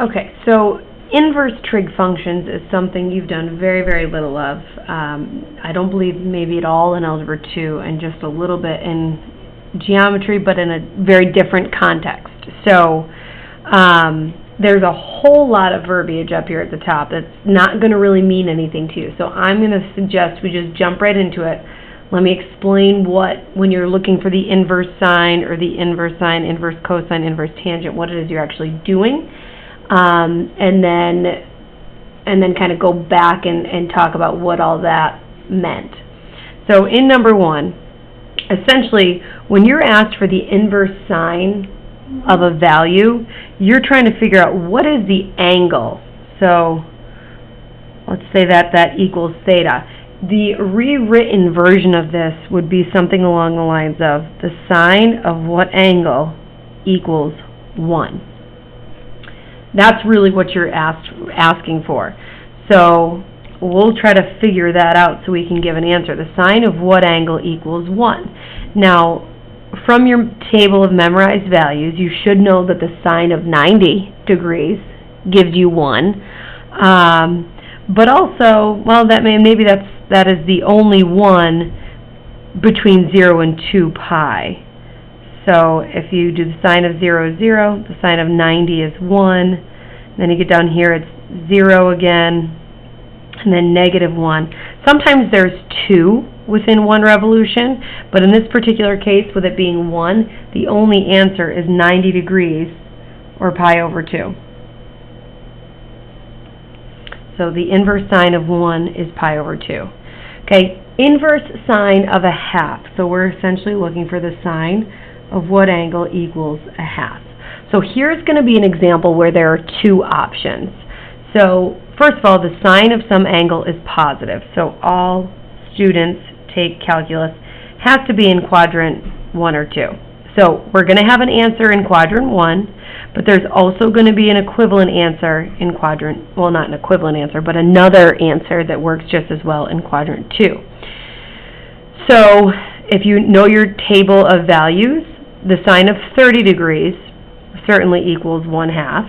Okay, so inverse trig functions is something you've done very, very little of. I don't believe maybe at all in Algebra 2 and just a little bit in geometry, but in a very different context. So there's a whole lot of verbiage up here at the top that's not going to really mean anything to you. So I'm going to suggest we just jump right into it. Let me explain when you're looking for the inverse sine or the inverse sine, inverse cosine, inverse tangent, what it is you're actually doing. And then kind of go back and talk about what all that meant. So in number 1, essentially, when you're asked for the inverse sine of a value, you're trying to figure out what is the angle. So let's say that equals theta. The rewritten version of this would be something along the lines of the sine of what angle equals 1. That's really what you're asking for. So we'll try to figure that out so we can give an answer. The sine of what angle equals 1. Now, from your table of memorized values, you should know that the sine of 90 degrees gives you 1. But also, well, maybe that is the only one between 0 and 2 pi. So if you do the sine of 0 is 0, the sine of 90 is 1, then you get down here, it's 0 again, and then negative 1. Sometimes there's 2 within one revolution, but in this particular case, with it being 1, the only answer is 90 degrees, or pi over 2. So the inverse sine of 1 is pi over 2. Okay, inverse sine of a half. So we're essentially looking for the sine of what angle equals a half. So here's going to be an example where there are 2 options. So first of all, the sine of some angle is positive. So all students take calculus has to be in quadrant 1 or 2. So we're going to have an answer in quadrant 1, but there's also going to be an equivalent answer in quadrant, well, not an equivalent answer, but another answer that works just as well in quadrant 2. So if you know your table of values, the sine of 30 degrees certainly equals 1/2.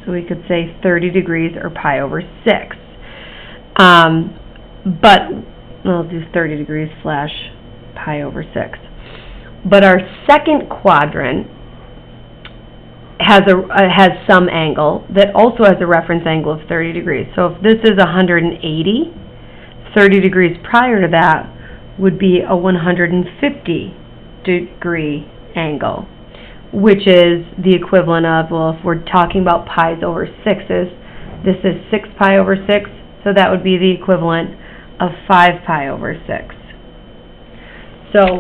So we could say 30 degrees or pi over 6. But I'll do 30 degrees slash pi over 6. But our second quadrant has some angle that also has a reference angle of 30 degrees. So if this is 180, 30 degrees prior to that would be a 150 degree angle, which is the equivalent of, well, if we're talking about pi's over 6's, this is 6 pi over 6, so that would be the equivalent of 5 pi over 6. So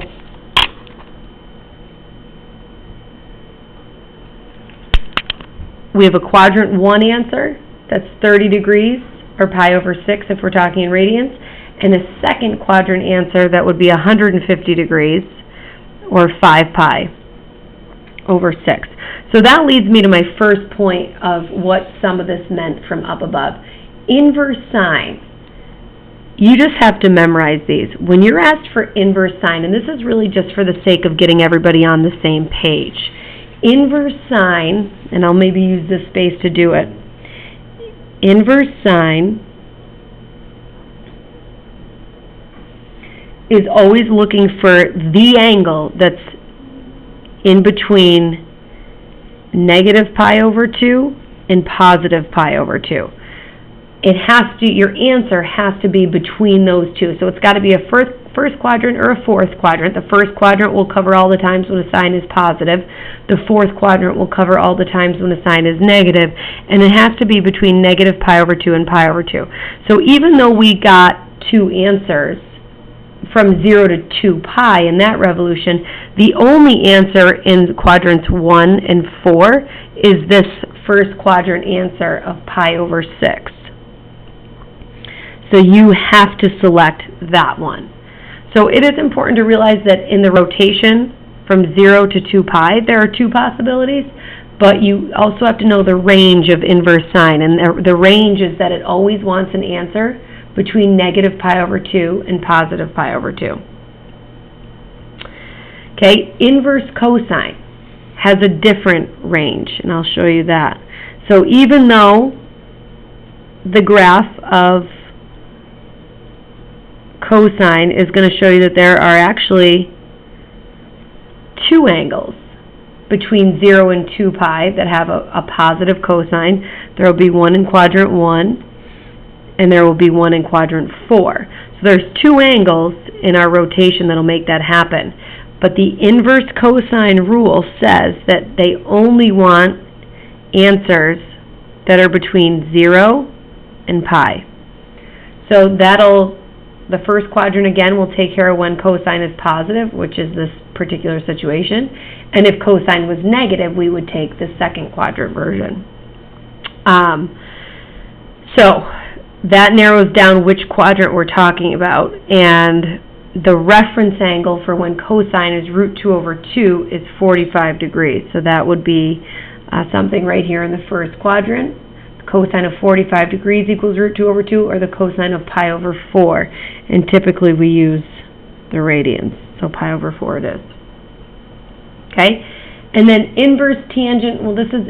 we have a quadrant 1 answer, that's 30 degrees, or pi over 6 if we're talking in radians, and a second quadrant answer that would be 150 degrees, or 5 pi over 6. So that leads me to my first point of what some of this meant from up above. Inverse sine. You just have to memorize these. When you're asked for inverse sine, and this is really just for the sake of getting everybody on the same page, inverse sine, and I'll maybe use this space to do it, inverse sine is always looking for the angle that's in between negative pi over 2 and positive pi over 2. Your answer has to be between those two. So it's got to be a first quadrant or a fourth quadrant. The first quadrant will cover all the times when a sign is positive. The fourth quadrant will cover all the times when a sign is negative. And it has to be between negative pi over 2 and pi over 2. So even though we got 2 answers from 0 to 2 pi in that revolution, the only answer in quadrants 1 and 4 is this first quadrant answer of pi over 6. So you have to select that one. So it is important to realize that in the rotation from 0 to 2 pi, there are 2 possibilities, but you also have to know the range of inverse sine, and the range is that it always wants an answer between negative pi over 2 and positive pi over 2. Okay, inverse cosine. has a different range, and I'll show you that. So even though the graph of cosine is going to show you that there are actually two angles between 0 and 2 pi that have a positive cosine, there will be one in quadrant 1, and there will be one in quadrant 4. So there's two angles in our rotation that will make that happen. But the inverse cosine rule says that they only want answers that are between 0 and pi. So the first quadrant again will take care of when cosine is positive, which is this particular situation. And if cosine was negative, we would take the second quadrant version. So that narrows down which quadrant we're talking about. And the reference angle for when cosine is root 2 over 2 is 45 degrees. So that would be something right here in the first quadrant. The cosine of 45 degrees equals root 2 over 2, or the cosine of pi over 4. And typically we use the radians. So pi over 4 it is. Okay? And then inverse tangent, well, this is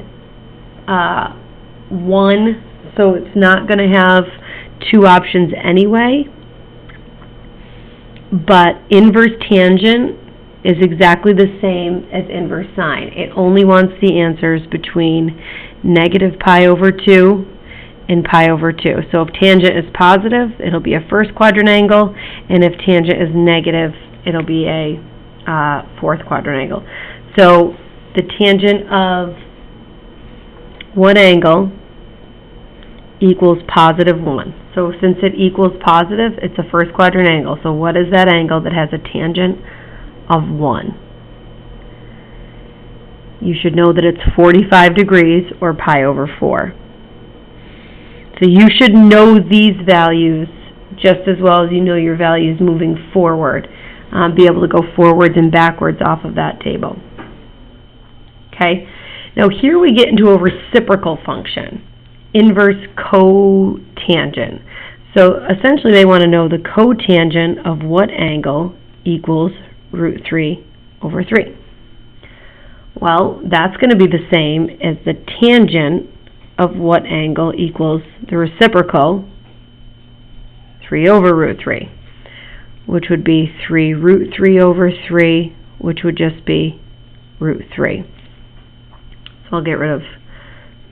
1, so it's not going to have two options anyway. But inverse tangent is exactly the same as inverse sine. It only wants the answers between negative pi over 2 and pi over 2. So if tangent is positive, it'll be a first quadrant angle, and if tangent is negative, it'll be a fourth quadrant angle. So the tangent of one angle equals positive 1. So since it equals positive, it's a first quadrant angle. So what is that angle that has a tangent of 1? You should know that it's 45 degrees or pi over 4. So you should know these values just as well as you know your values moving forward. Be able to go forwards and backwards off of that table. Okay? Now here we get into a reciprocal function. Inverse cotangent. So essentially they want to know the cotangent of what angle equals root 3 over 3. Well, that's going to be the same as the tangent of what angle equals the reciprocal 3 over root 3, which would be 3 root 3 over 3, which would just be root 3. So I'll get rid of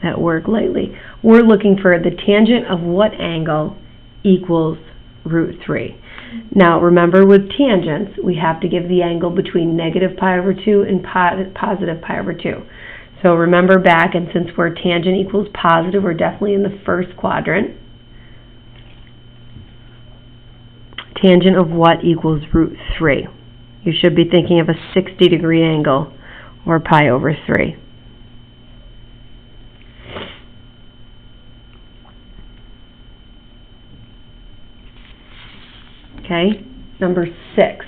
that word lightly. We're looking for the tangent of what angle equals root 3. Now remember, with tangents, we have to give the angle between negative pi over 2 and positive pi over 2. So remember back, and since we're tangent equals positive, we're definitely in the first quadrant. Tangent of what equals root 3? You should be thinking of a 60-degree angle, or pi over 3. Okay, number 6,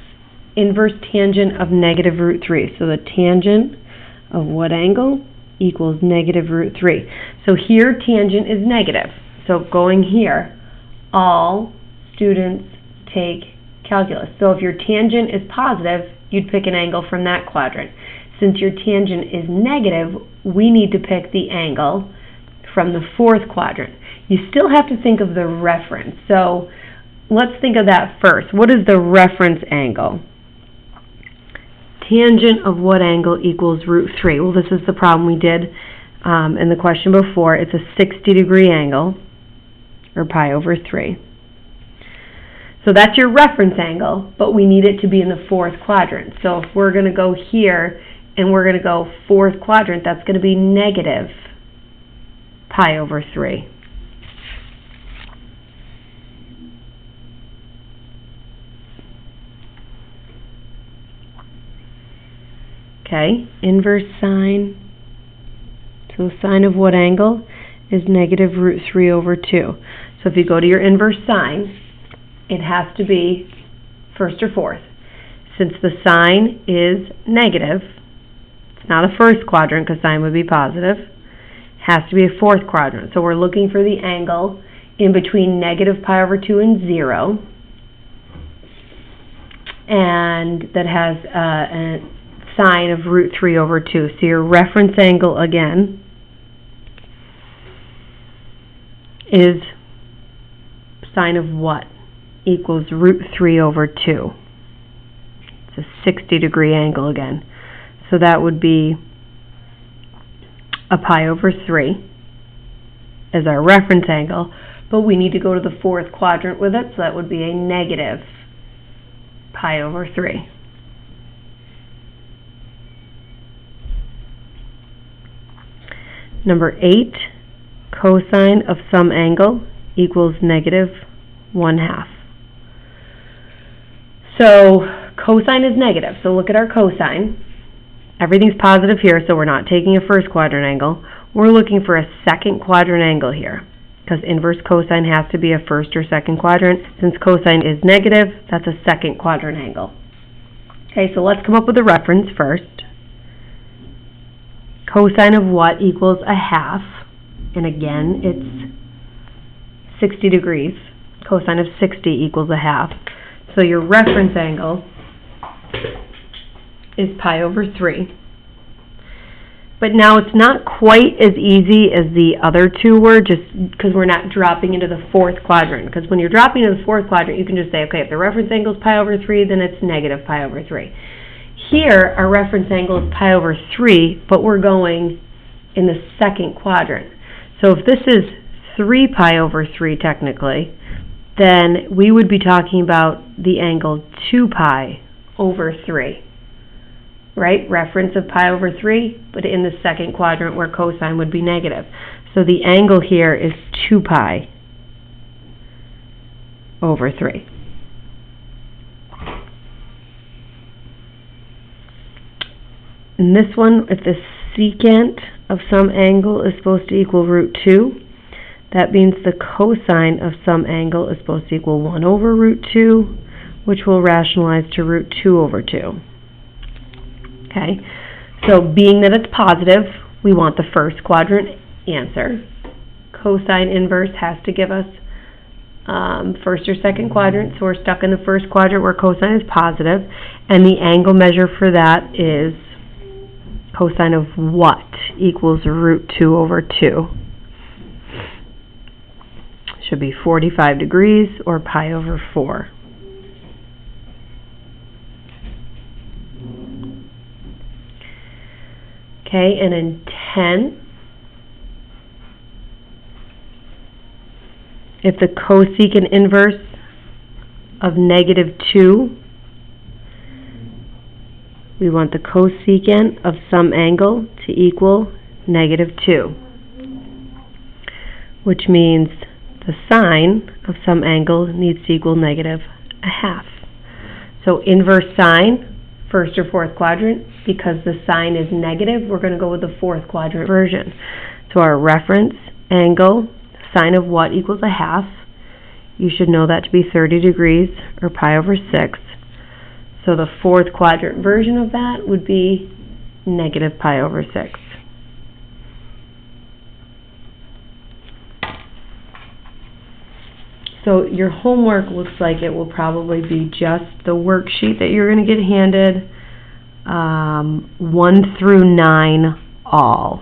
inverse tangent of negative root 3. So the tangent of what angle equals negative root 3. So here tangent is negative. So going here, all students take calculus. So if your tangent is positive, you'd pick an angle from that quadrant. Since your tangent is negative, we need to pick the angle from the fourth quadrant. You still have to think of the reference. So let's think of that first. What is the reference angle? Tangent of what angle equals root 3? Well, this is the problem we did in the question before. It's a 60-degree angle, or pi over 3. So that's your reference angle, but we need it to be in the fourth quadrant. So if we're going to go here and we're going to go fourth quadrant, that's going to be negative pi over 3. Okay, inverse sine. So the sine of what angle is negative root 3 over 2. So if you go to your inverse sine, it has to be first or fourth. Since the sine is negative, it's not a first quadrant because sine would be positive, it has to be a fourth quadrant. So we're looking for the angle in between negative pi over 2 and 0. And that has a sine of root 3 over 2. So your reference angle, again, is sine of what equals root 3 over 2. It's a 60-degree angle again. So that would be a pi over 3 as our reference angle, but we need to go to the fourth quadrant with it, so that would be a negative pi over 3. Number 8, cosine of some angle equals negative 1/2. So cosine is negative, so look at our cosine. Everything's positive here, so we're not taking a first quadrant angle. We're looking for a second quadrant angle here, because inverse cosine has to be a first or second quadrant. Since cosine is negative, that's a second quadrant angle. Okay, so let's come up with a reference first. Cosine of what equals 1/2? And again, it's 60 degrees. Cosine of 60 equals 1/2. So your reference angle is pi over 3. But now it's not quite as easy as the other two were, just because we're not dropping into the fourth quadrant. Because when you're dropping into the fourth quadrant, you can just say, okay, if the reference angle is pi over 3, then it's negative pi over 3. Here, our reference angle is pi over 3, but we're going in the second quadrant. So if this is 3 pi over 3 technically, then we would be talking about the angle 2 pi over 3. Right? Reference of pi over 3, but in the second quadrant where cosine would be negative. So the angle here is 2 pi over 3. In this one, if the secant of some angle is supposed to equal root 2, that means the cosine of some angle is supposed to equal 1 over root 2, which will rationalize to root 2 over 2. Okay, so being that it's positive, we want the first quadrant answer. Cosine inverse has to give us first or second quadrant, so we're stuck in the first quadrant where cosine is positive, and the angle measure for that is cosine of what equals root 2 over 2. Should be 45 degrees or pi over 4. Okay, and in 10, if the cosecant inverse of negative 2, we want the cosecant of some angle to equal negative 2, which means the sine of some angle needs to equal negative 1/2. So inverse sine, first or fourth quadrant, because the sine is negative, we're going to go with the fourth quadrant version. So our reference angle, sine of what equals 1/2, you should know that to be 30 degrees or pi over 6. So the fourth quadrant version of that would be negative pi over 6. So your homework looks like it will probably be just the worksheet that you're going to get handed, 1 through 9 all.